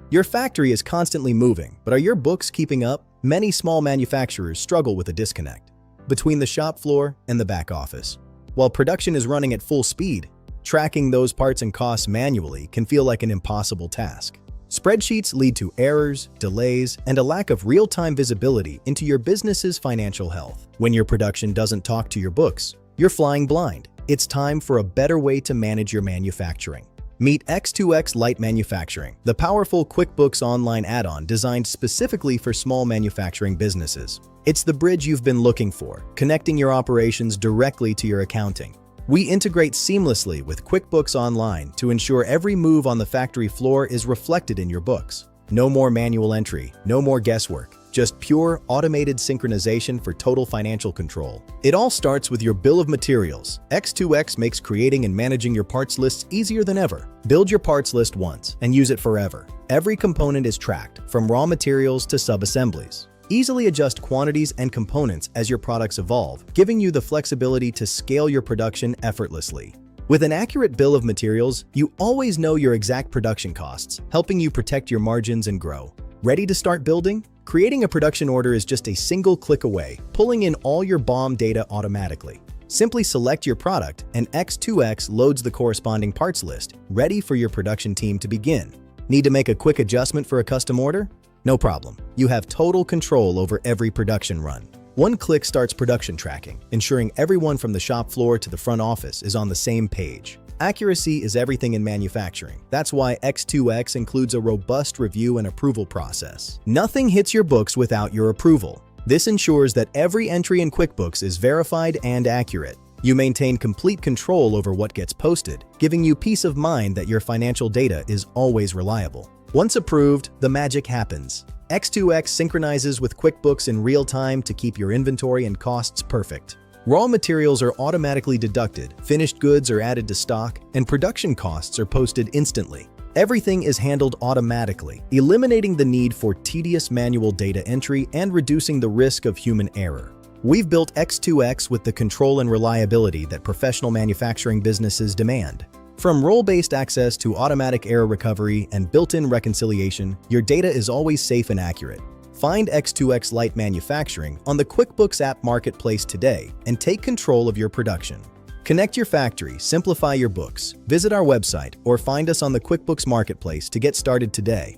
Your factory is constantly moving, but are your books keeping up? Many small manufacturers struggle with a disconnect between the shop floor and the back office. While production is running at full speed, tracking those parts and costs manually can feel like an impossible task. Spreadsheets lead to errors, delays, and a lack of real-time visibility into your business's financial health. When your production doesn't talk to your books, you're flying blind. It's time for a better way to manage your manufacturing. Meet x2x Lite Manufacturing, the powerful QuickBooks Online add-on designed specifically for small manufacturing businesses. It's the bridge you've been looking for, connecting your operations directly to your accounting. We integrate seamlessly with QuickBooks Online to ensure every move on the factory floor is reflected in your books. No more manual entry, no more guesswork, just pure automated synchronization for total financial control. It all starts with your bill of materials. x2x makes creating and managing your parts lists easier than ever. Build your parts list once and use it forever. Every component is tracked, from raw materials to sub-assemblies. Easily adjust quantities and components as your products evolve, giving you the flexibility to scale your production effortlessly. With an accurate bill of materials, you always know your exact production costs, helping you protect your margins and grow. Ready to start building? Creating a production order is just a single click away, pulling in all your BOM data automatically. Simply select your product, and x2x loads the corresponding parts list, ready for your production team to begin. Need to make a quick adjustment for a custom order? No problem. You have total control over every production run. One click starts production tracking, ensuring everyone from the shop floor to the front office is on the same page. Accuracy is everything in manufacturing. That's why x2x includes a robust review and approval process. Nothing hits your books without your approval. This ensures that every entry in QuickBooks is verified and accurate. You maintain complete control over what gets posted, giving you peace of mind that your financial data is always reliable. Once approved, the magic happens. x2x synchronizes with QuickBooks in real time to keep your inventory and costs perfect. Raw materials are automatically deducted, finished goods are added to stock, and production costs are posted instantly. Everything is handled automatically, eliminating the need for tedious manual data entry and reducing the risk of human error. We've built x2x with the control and reliability that professional manufacturing businesses demand. From role-based access to automatic error recovery and built-in reconciliation, your data is always safe and accurate. Find x2x Lite Manufacturing on the QuickBooks app marketplace today and take control of your production. Connect your factory, simplify your books, visit our website, or find us on the QuickBooks marketplace to get started today.